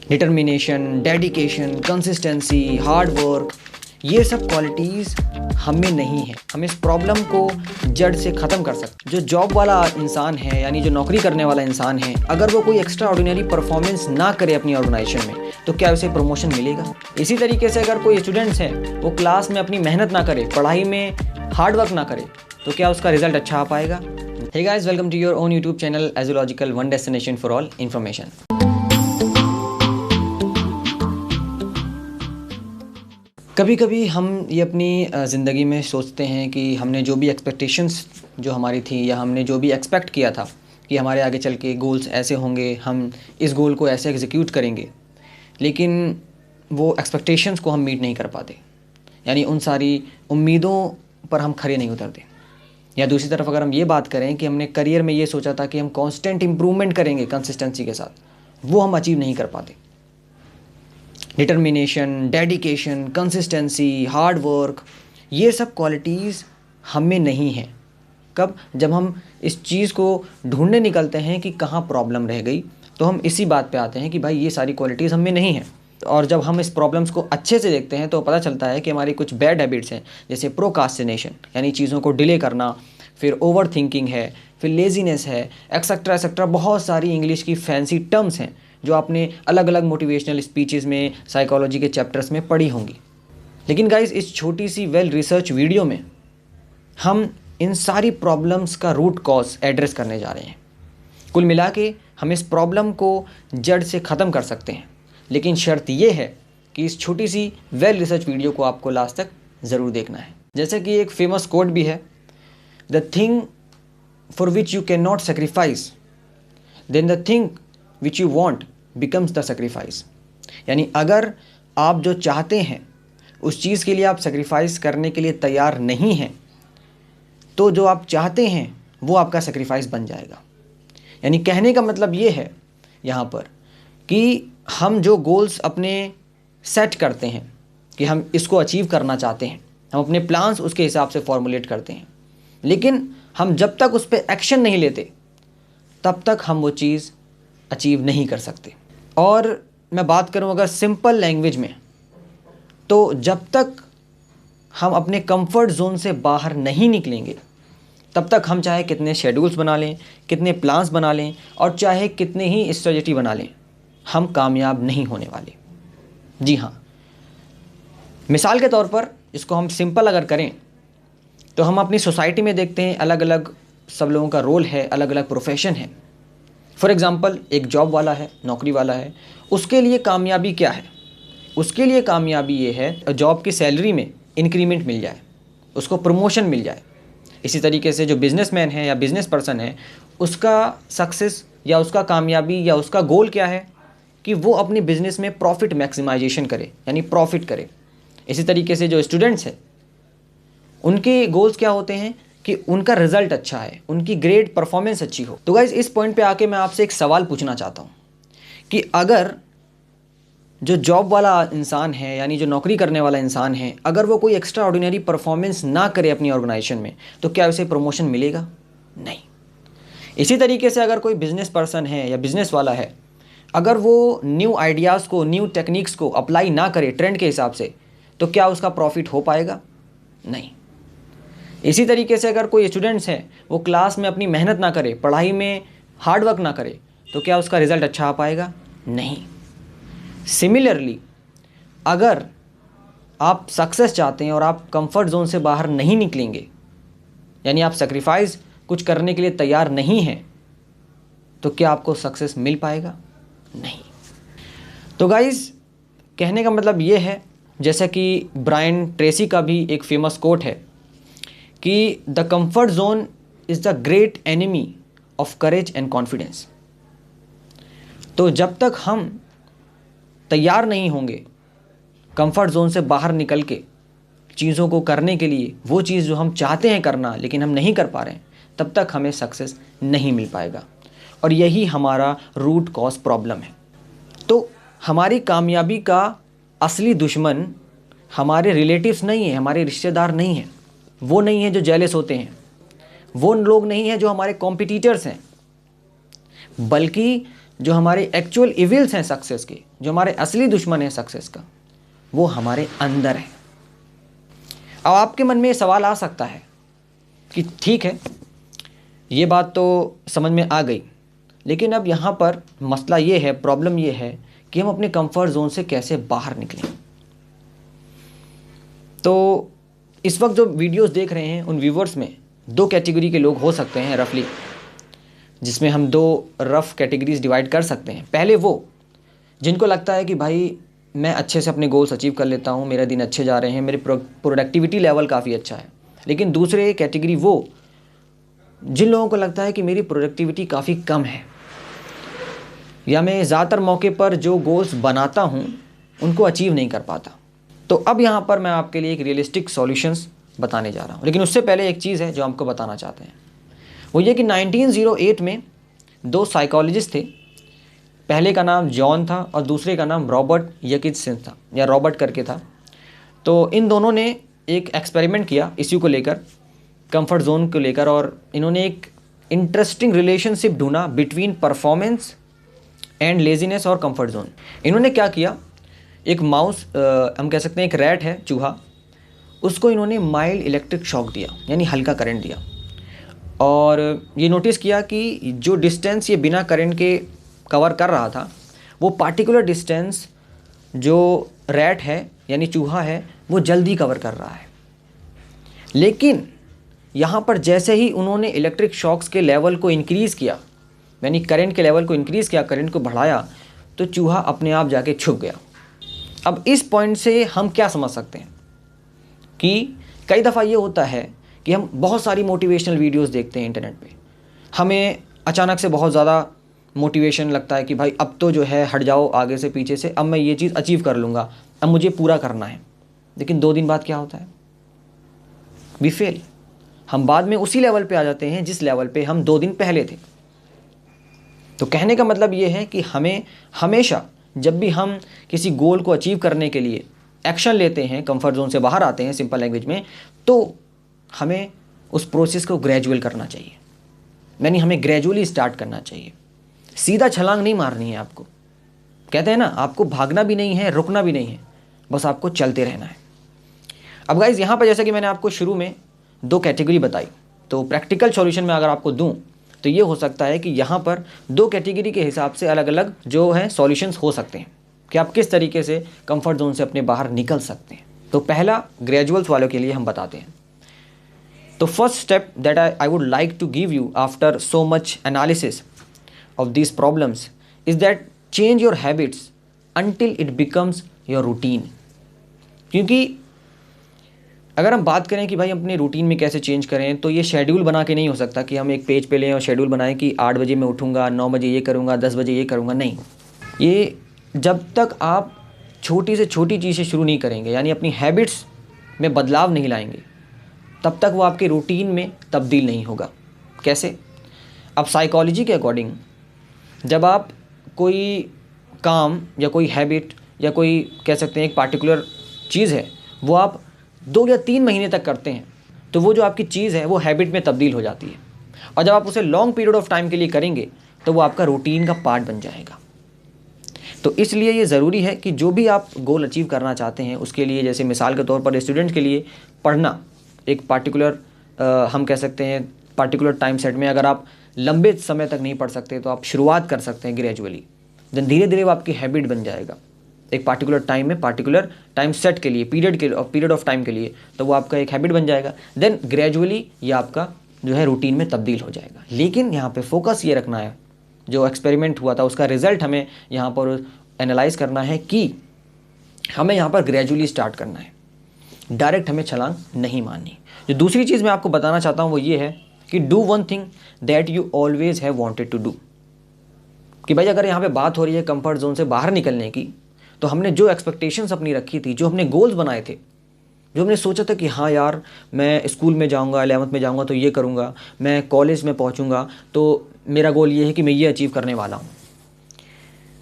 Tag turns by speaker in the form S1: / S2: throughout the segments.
S1: Determination, dedication, consistency, hard work, ये सब qualities हमें नहीं है। हम इस प्रॉब्लम को जड़ से ख़त्म कर सकते। जो जॉब वाला इंसान है, यानी जो नौकरी करने वाला इंसान है, अगर वो कोई एक्स्ट्रा ऑर्डिनरी परफॉर्मेंस ना करे अपनी ऑर्गेनाइजेशन में, तो क्या उसे प्रमोशन मिलेगा? इसी तरीके से अगर कोई स्टूडेंट्स हैं, वो क्लास में अपनी मेहनत ना करे, पढ़ाई में हार्ड वर्क ना करे, तो क्या उसका रिजल्ट अच्छा आ पाएगा? Hey guys, welcome to your own YouTube channel एज़ोलॉजिकल, one destination for all information. कभी कभी हम ये अपनी ज़िंदगी में सोचते हैं कि हमने जो भी एक्सपेक्टेशंस जो हमारी थी, या हमने जो भी एक्सपेक्ट किया था कि हमारे आगे चल के गोल्स ऐसे होंगे, हम इस गोल को ऐसे एग्जीक्यूट करेंगे, लेकिन वो एक्सपेक्टेशंस को हम मीट नहीं कर पाते, यानी उन सारी उम्मीदों पर हम खरे नहीं उतरते। या दूसरी तरफ अगर हम ये बात करें कि हमने करियर में ये सोचा था कि हम कांस्टेंट इम्प्रूवमेंट करेंगे कंसिस्टेंसी के साथ, वो हम अचीव नहीं कर पाते। Determination, dedication, consistency, hard work, ये सब क्वालिटीज़ हमें नहीं हैं। कब? जब हम इस चीज़ को ढूंढने निकलते हैं कि कहाँ प्रॉब्लम रह गई, तो हम इसी बात पे आते हैं कि भाई ये सारी क्वालिटीज़ हमें नहीं हैं। और जब हम इस प्रॉब्लम्स को अच्छे से देखते हैं तो पता चलता है कि हमारी कुछ बैड हैबिट्स हैं, जैसे प्रोकास्टिनेशन यानी चीज़ों को डिले करना, फिर ओवर थिंकिंग है, फिर लेजीनेस है, एक्सेट्रा एक्सेट्रा। बहुत सारी इंग्लिश की फैंसी टर्म्स हैं जो आपने अलग अलग मोटिवेशनल स्पीचेस में, साइकोलॉजी के चैप्टर्स में पढ़ी होंगी। लेकिन गाइस, इस छोटी सी वेल रिसर्च वीडियो में हम इन सारी प्रॉब्लम्स का रूट कॉज एड्रेस करने जा रहे हैं। कुल मिला के हम इस प्रॉब्लम को जड़ से ख़त्म कर सकते हैं, लेकिन शर्त यह है कि इस छोटी सी वेल रिसर्च वीडियो को आपको लास्ट तक ज़रूर देखना है। जैसे कि एक फेमस कोट भी है, the thing for which you can not sacrifice, then the thing which you want becomes the sacrifice. यानी अगर आप जो चाहते हैं उस चीज़ के लिए आप सेक्रीफाइस करने के लिए तैयार नहीं हैं, तो जो आप चाहते हैं वो आपका सेक्रीफाइस बन जाएगा। यानी कहने का मतलब ये है यहाँ पर कि हम जो गोल्स अपने सेट करते हैं कि हम इसको अचीव करना चाहते हैं, हम अपने प्लान्स उसके हिसाब से फॉर्मुलेट करते हैं, लेकिन हम जब तक उस पर एक्शन नहीं लेते तब तक हम वो चीज़ अचीव नहीं कर सकते। और मैं बात करूं अगर सिंपल लैंग्वेज में, तो जब तक हम अपने कंफर्ट जोन से बाहर नहीं निकलेंगे तब तक हम चाहे कितने शेड्यूल्स बना लें, कितने प्लान्स बना लें, और चाहे कितने ही स्ट्रेटजी बना लें, हम कामयाब नहीं होने वाले। जी हाँ, मिसाल के तौर पर इसको हम सिंपल अगर करें तो हम अपनी सोसाइटी में देखते हैं अलग अलग सब लोगों का रोल है, अलग अलग प्रोफेशन है। फॉर एग्ज़ाम्पल, एक जॉब वाला है, नौकरी वाला है, उसके लिए कामयाबी क्या है? उसके लिए कामयाबी ये है जॉब की सैलरी में इंक्रीमेंट मिल जाए, उसको प्रमोशन मिल जाए। इसी तरीके से जो बिजनेसमैन है या बिजनेस पर्सन है, उसका सक्सेस या उसका कामयाबी या उसका गोल क्या है कि वो अपनी बिजनेस में प्रॉफिट मैक्सिमाइजेशन करे, यानी प्रॉफिट करे। इसी तरीके से जो स्टूडेंट्स हैं, उनके गोल्स क्या होते हैं कि उनका रिजल्ट अच्छा है, उनकी ग्रेड परफॉर्मेंस अच्छी हो। तो गाइज, इस पॉइंट पे आके मैं आपसे एक सवाल पूछना चाहता हूँ कि अगर जो जॉब वाला इंसान है, यानी जो नौकरी करने वाला इंसान है, अगर वो कोई एक्स्ट्रा ऑर्डिनरी परफॉर्मेंस ना करे अपनी ऑर्गेनाइजेशन में, तो क्या उसे प्रमोशन मिलेगा? नहीं। इसी तरीके से अगर कोई बिजनेस पर्सन है या बिजनेस वाला है, अगर वो न्यू आइडियाज़ को, न्यू टेक्निक्स को अप्लाई ना करे ट्रेंड के हिसाब से, तो क्या उसका प्रॉफिट हो पाएगा? नहीं। इसी तरीके से अगर कोई स्टूडेंट्स हैं, वो क्लास में अपनी मेहनत ना करे, पढ़ाई में हार्ड वर्क ना करे, तो क्या उसका रिज़ल्ट अच्छा आ पाएगा? नहीं। सिमिलरली, अगर आप सक्सेस चाहते हैं और आप कंफर्ट जोन से बाहर नहीं निकलेंगे, यानी आप सेक्रीफाइस कुछ करने के लिए तैयार नहीं हैं, तो क्या आपको सक्सेस मिल पाएगा? नहीं। तो गाइज़, कहने का मतलब ये है, जैसा कि ब्रायन ट्रेसी का भी एक फेमस कोट है कि the comfort zone is the great enemy of courage and confidence. तो जब तक हम तैयार नहीं होंगे कंफर्ट जोन से बाहर निकल के चीज़ों को करने के लिए, वो चीज़ जो हम चाहते हैं करना लेकिन हम नहीं कर पा रहे हैं, तब तक हमें सक्सेस नहीं मिल पाएगा। और यही हमारा रूट कॉज प्रॉब्लम है। तो हमारी कामयाबी का असली दुश्मन हमारे रिलेटिव्स नहीं है, हमारे रिश्तेदार नहीं हैं, वो नहीं है जो जेलस होते हैं, वो लोग नहीं हैं जो हमारे कॉम्पिटिटर्स हैं, बल्कि जो हमारे एक्चुअल इविल्स हैं सक्सेस के, जो हमारे असली दुश्मन हैं सक्सेस का, वो हमारे अंदर है। अब आपके मन में ये सवाल आ सकता है कि ठीक है, ये बात तो समझ में आ गई, लेकिन अब यहाँ पर मसला ये है, प्रॉब्लम ये है कि हम अपने कंफर्ट जोन से कैसे बाहर निकलें। तो इस वक्त जो वीडियोस देख रहे हैं उन व्यूवर्स में दो कैटेगरी के लोग हो सकते हैं रफली, जिसमें हम दो रफ कैटेगरीज डिवाइड कर सकते हैं। पहले वो जिनको लगता है कि भाई मैं अच्छे से अपने गोल्स अचीव कर लेता हूँ, मेरा दिन अच्छे जा रहे हैं, मेरी प्रोडक्टिविटी लेवल काफ़ी अच्छा है। लेकिन दूसरे कैटेगरी वो जिन लोगों को लगता है कि मेरी प्रोडक्टिविटी काफ़ी कम है, या मैं ज़्यादातर मौके पर जो गोल्स बनाता हूँ उनको अचीव नहीं कर पाता। तो अब यहाँ पर मैं आपके लिए एक रियलिस्टिक सॉल्यूशंस बताने जा रहा हूँ। लेकिन उससे पहले एक चीज़ है जो आपको बताना चाहते हैं, वो ये कि 1908 में दो साइकोलॉजिस्ट थे। पहले का नाम जॉन था और दूसरे का नाम रॉबर्ट यकित्सन था, या रॉबर्ट करके था। तो इन दोनों ने एक एक्सपेरिमेंट किया इश्यू को लेकर, कंफर्ट जोन को लेकर, और इन्होंने एक इंटरेस्टिंग रिलेशनशिप ढूंढा बिटवीन परफॉर्मेंस एंड लेजीनेस और कंफर्ट जोन। इन्होंने क्या किया, एक माउस, हम कह सकते हैं एक रैट है, चूहा, उसको इन्होंने माइल्ड इलेक्ट्रिक शॉक दिया, यानी हल्का करंट दिया, और ये नोटिस किया कि जो डिस्टेंस ये बिना करंट के कवर कर रहा था, वो पार्टिकुलर डिस्टेंस जो रैट है यानी चूहा है वो जल्दी कवर कर रहा है। लेकिन यहाँ पर जैसे ही उन्होंने इलेक्ट्रिक शॉक्स के लेवल को इंक्रीज़ किया, यानी करंट के लेवल को इंक्रीज़ किया, करंट को बढ़ाया, तो चूहा अपने आप जाके छुप गया। अब इस पॉइंट से हम क्या समझ सकते हैं कि कई दफ़ा ये होता है कि हम बहुत सारी मोटिवेशनल वीडियोस देखते हैं इंटरनेट पे, हमें अचानक से बहुत ज़्यादा मोटिवेशन लगता है कि भाई अब तो जो है हट जाओ आगे से पीछे से, अब मैं ये चीज़ अचीव कर लूँगा, अब मुझे पूरा करना है। लेकिन 2 दिन बाद क्या होता है, वी फेल। हम बाद में उसी लेवल पे आ जाते हैं जिस लेवल पे हम 2 दिन पहले थे। तो कहने का मतलब ये है कि हमें हमेशा जब भी हम किसी गोल को अचीव करने के लिए एक्शन लेते हैं, कंफर्ट जोन से बाहर आते हैं सिंपल लैंग्वेज में, तो हमें उस प्रोसेस को ग्रेजुअल करना चाहिए, यानी हमें ग्रेजुअली स्टार्ट करना चाहिए। सीधा छलांग नहीं मारनी है आपको। कहते हैं ना, आपको भागना भी नहीं है, रुकना भी नहीं है, बस आपको चलते रहना है। अब गाइज यहाँ पर जैसे कि मैंने आपको शुरू में 2 कैटेगरी बताई, तो प्रैक्टिकल सॉल्यूशन में अगर आपको दूं तो ये हो सकता है कि यहाँ पर 2 कैटेगरी के हिसाब से अलग अलग जो है सॉल्यूशंस हो सकते हैं कि आप किस तरीके से कंफर्ट जोन से अपने बाहर निकल सकते हैं। तो पहला ग्रेजुअल्स वालों के लिए हम बताते हैं। तो first step that I would like to give you after so much analysis of these problems is that change your habits until it becomes your routine। क्योंकि अगर हम बात करें कि भाई अपने रूटीन में कैसे चेंज करें, तो ये शेड्यूल बना के नहीं हो सकता कि हम एक पेज पे लें और शेड्यूल बनाएं कि 8 बजे मैं उठूँगा, 9 बजे ये करूँगा, 10 बजे ये करूँगा। नहीं, ये जब तक आप छोटी से छोटी चीज़ें शुरू नहीं करेंगे, यानी अपनी हैबिट्स में बदलाव नहीं लाएंगे, तब तक वो आपके रूटीन में तब्दील नहीं होगा। कैसे? अब साइकोलॉजी के अकॉर्डिंग जब आप कोई काम या कोई हैबिट या कोई कह सकते हैं एक पार्टिकुलर चीज़ है, वो आप 2 या 3 महीने तक करते हैं, तो वो जो आपकी चीज़ है वो हैबिट में तब्दील हो जाती है, और जब आप उसे लॉन्ग पीरियड ऑफ टाइम के लिए करेंगे तो वो आपका रूटीन का पार्ट बन जाएगा। तो इसलिए ये ज़रूरी है कि जो भी आप गोल अचीव करना चाहते हैं उसके लिए, जैसे मिसाल के तौर पर स्टूडेंट्स के लिए पढ़ना एक पार्टिकुलर हम कह सकते हैं पार्टिकुलर टाइम सेट में, अगर आप लंबे समय तक नहीं पढ़ सकते तो आप शुरुआत कर सकते हैं ग्रेजुअली, देन धीरे धीरे वो आपकी हैबिट बन जाएगा एक पार्टिकुलर टाइम में, पार्टिकुलर टाइम सेट के लिए, पीरियड ऑफ टाइम के लिए, तो वो आपका एक हैबिट बन जाएगा। देन ग्रेजुअली ये आपका जो है रूटीन में तब्दील हो जाएगा। लेकिन यहाँ पे फोकस ये रखना है, जो एक्सपेरिमेंट हुआ था उसका रिजल्ट हमें यहाँ पर एनालाइज करना है कि हमें यहाँ पर ग्रेजुअली स्टार्ट करना है, डायरेक्ट हमें छलांग नहीं मारनी। जो दूसरी चीज़ मैं आपको बताना चाहता हूँ वो ये है कि do one thing that you always have wanted to do. कि भाई अगर यहाँ पे बात हो रही है कंफर्ट जोन से बाहर निकलने की, तो हमने जो एक्सपेक्टेशंस अपनी रखी थी, जो हमने गोल्स बनाए थे, जो हमने सोचा था कि हाँ यार मैं स्कूल में जाऊँगा, 11th में जाऊँगा तो ये करूँगा, मैं कॉलेज में पहुँचूँगा तो मेरा गोल ये है कि मैं ये अचीव करने वाला हूँ,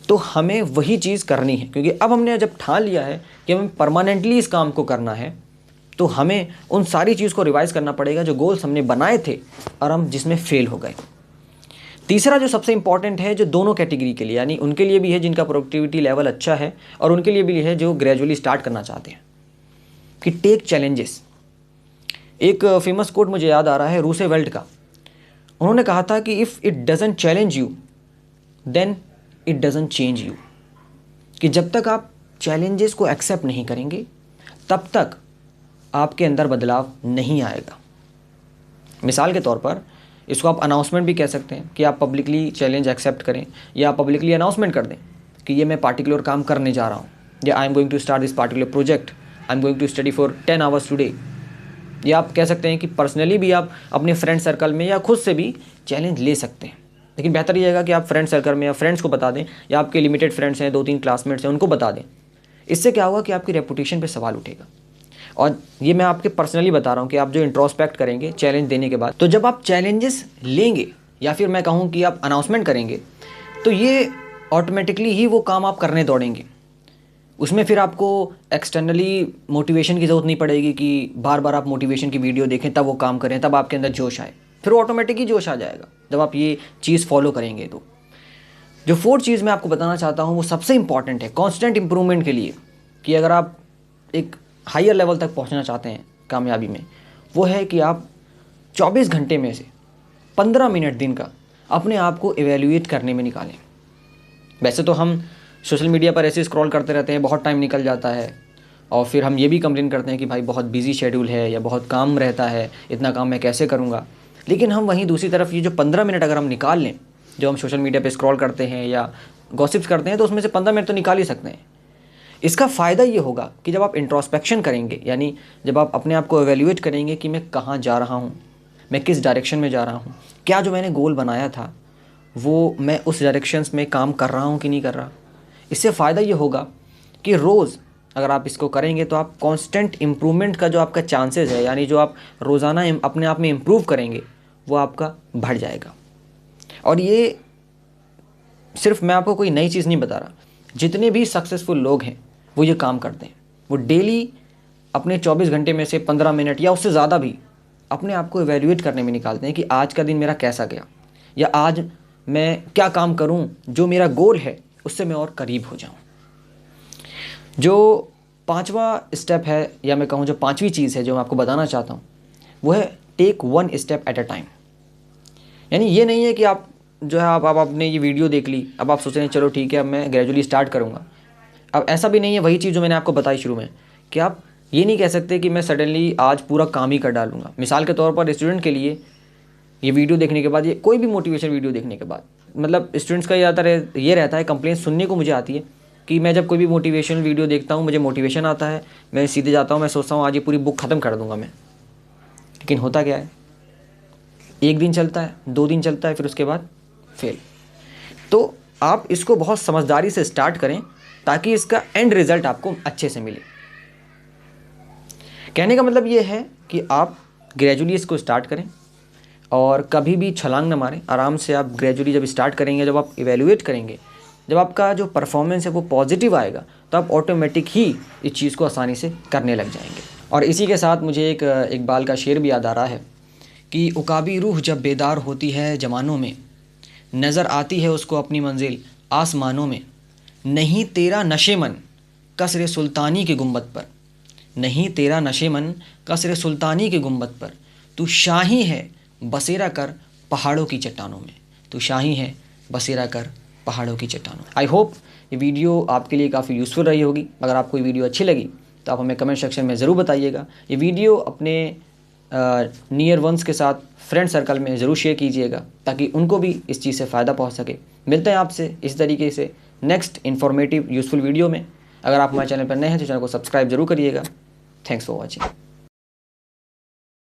S1: तो हमें वही चीज़ करनी है। क्योंकि अब हमने जब ठान लिया है कि हमें परमानेंटली इस काम को करना है, तो हमें उन सारी चीज़ को रिवाइज़ करना पड़ेगा जो गोल्स हमने बनाए थे और हम जिसमें फेल हो गए। तीसरा जो सबसे इंपॉर्टेंट है, जो दोनों कैटेगरी के लिए, यानी उनके लिए भी है जिनका प्रोडक्टिविटी लेवल अच्छा है और उनके लिए भी है जो ग्रेजुअली स्टार्ट करना चाहते हैं, कि टेक चैलेंजेस। एक फेमस कोट मुझे याद आ रहा है रूसेवेल्ट का। उन्होंने कहा था कि if it doesn't challenge you then it doesn't change you, कि जब तक आप चैलेंजेस को एक्सेप्ट नहीं करेंगे तब तक आपके अंदर बदलाव नहीं आएगा। मिसाल के तौर पर इसको आप अनाउंसमेंट भी कह सकते हैं कि आप पब्लिकली चैलेंज एक्सेप्ट करें, या आप पब्लिकली अनाउंसमेंट कर दें कि ये मैं पार्टिकुलर काम करने जा रहा हूँ, या I am going to start this particular project, I am going to study for 10 hours today. या आप कह सकते हैं कि पर्सनली भी आप अपने फ्रेंड सर्कल में या खुद से भी चैलेंज ले सकते हैं, लेकिन बेहतर ये रहेगा कि आप फ्रेंड सर्कल में या फ्रेंड्स को बता दें, या आपके लिमिटेड फ्रेंड्स हैं, 2-3 क्लासमेट्स हैं, उनको बता दें। इससे क्या होगा कि आपकी रेपुटेशन पे सवाल उठेगा। और ये मैं आपके पर्सनली बता रहा हूँ कि आप जो इंट्रोस्पेक्ट करेंगे चैलेंज देने के बाद, तो जब आप चैलेंजेस लेंगे या फिर मैं कहूँ कि आप अनाउंसमेंट करेंगे, तो ये ऑटोमेटिकली ही वो काम आप करने दौड़ेंगे। उसमें फिर आपको एक्सटर्नली मोटिवेशन की ज़रूरत नहीं पड़ेगी कि बार बार आप मोटिवेशन की वीडियो देखें तब वो काम करें, तब आपके अंदर जोश आए। फिर ऑटोमेटिक ही जोश आ जाएगा जब आप ये चीज़ फॉलो करेंगे। तो जो 4th चीज़ मैं आपको बताना चाहता हूँ वो सबसे इंपॉर्टेंट है कॉन्स्टेंट इंप्रूवमेंट के लिए, कि अगर आप एक हायर लेवल तक पहुँचना चाहते हैं कामयाबी में, वो है कि आप 24 घंटे में से 15 मिनट दिन का अपने आप को एवेल्यूएट करने में निकालें। वैसे तो हम सोशल मीडिया पर ऐसे स्क्रॉल करते रहते हैं, बहुत टाइम निकल जाता है, और फिर हम ये भी कंप्लेन करते हैं कि भाई बहुत बिजी शेड्यूल है या बहुत काम रहता है, इतना काम मैं कैसे करूँगा। लेकिन हम वहीं दूसरी तरफ ये जो 15 मिनट अगर हम निकाल लें, जो हम सोशल मीडिया पे स्क्रॉल करते हैं या गॉसिप्स करते हैं, तो उसमें से 15 मिनट तो निकाल ही सकते हैं। इसका फ़ायदा ये होगा कि जब आप इंट्रोस्पेक्शन करेंगे, यानी जब आप अपने आप को एवेल्यूएट करेंगे कि मैं कहाँ जा रहा हूँ, मैं किस डायरेक्शन में जा रहा हूँ, क्या जो मैंने गोल बनाया था वो मैं उस डायरेक्शंस में काम कर रहा हूँ कि नहीं कर रहा। इससे फ़ायदा ये होगा कि रोज़ अगर आप इसको करेंगे तो आप कांस्टेंट इम्प्रूवमेंट का जो आपका चांसेस है, यानी जो आप रोज़ाना अपने आप में इम्प्रूव करेंगे, वो आपका बढ़ जाएगा। और ये सिर्फ मैं आपको कोई नई चीज़ नहीं बता रहा, जितने भी सक्सेसफुल लोग हैं वो ये काम करते हैं। वो डेली अपने 24 घंटे में से 15 मिनट या उससे ज़्यादा भी अपने आप को एवेल्यूएट करने में निकालते हैं कि आज का दिन मेरा कैसा गया, या आज मैं क्या काम करूं जो मेरा गोल है उससे मैं और करीब हो जाऊं। जो 5वां स्टेप है, या मैं कहूं जो 5वीं चीज़ है जो मैं आपको बताना चाहता हूं, वो है take 1 step at a time. यानी ये नहीं है कि आप जो है आप आपने ये वीडियो देख ली, अब आप सोच रहे हैं चलो ठीक है अब मैं ग्रेजुअली स्टार्ट करूँगा। अब ऐसा भी नहीं है, वही चीज़ जो मैंने आपको बताई शुरू में, कि आप ये नहीं कह सकते कि मैं सडनली आज पूरा काम ही कर डालूंगा। मिसाल के तौर पर स्टूडेंट के लिए ये वीडियो देखने के बाद, ये कोई भी मोटिवेशन वीडियो देखने के बाद, मतलब स्टूडेंट्स का ज़्यादातर ये रहता है, कंप्लेंट सुनने को मुझे आती है कि मैं जब कोई भी मोटिवेशनल वीडियो देखता हूँ मुझे मोटिवेशन आता है, मैं सीधे जाता हूँ, मैं सोचता हूँ आज ये पूरी बुक ख़त्म कर दूँगा मैं। लेकिन होता क्या है, 1 दिन चलता है, 2 दिन चलता है, फिर उसके बाद फेल। तो आप इसको बहुत समझदारी से स्टार्ट करें ताकि इसका एंड रिज़ल्ट आपको अच्छे से मिले। कहने का मतलब ये है कि आप ग्रेजुअली इसको स्टार्ट करें और कभी भी छलांग न मारें। आराम से आप ग्रेजुअली जब स्टार्ट करेंगे, जब आप इवैल्यूएट करेंगे, जब आपका जो परफॉर्मेंस है वो पॉजिटिव आएगा, तो आप ऑटोमेटिक ही इस चीज़ को आसानी से करने लग जाएंगे। और इसी के साथ मुझे एक इकबाल का शेर भी याद आ रहा है कि उकाबी रूह जब बेदार होती है जमानों में, नज़र आती है उसको अपनी मंजिल आसमानों में। नहीं तेरा नशे मन कसरे सुल्तानी के गुंबद पर, नहीं तेरा नशे मन कसरे सुल्तानी के गुंबद पर, तू शाही है बसेरा कर पहाड़ों की चट्टानों में, तू शाही है बसेरा कर पहाड़ों की चट्टानों। आई होप ये वीडियो आपके लिए काफ़ी यूज़फुल रही होगी। अगर आपको ये वीडियो अच्छी लगी तो आप हमें कमेंट सेक्शन में ज़रूर बताइएगा। ये वीडियो अपने नियर वंस के साथ फ्रेंड सर्कल में ज़रूर शेयर कीजिएगा ताकि उनको भी इस चीज़ से फ़ायदा पहुंच सके। मिलते हैं आपसे इस तरीके से नेक्स्ट इन्फॉर्मेटिव यूज़फुल वीडियो में। अगर आप हमारे चैनल पर नए हैं तो चैनल को सब्सक्राइब जरूर करिएगा। Thanks for watching.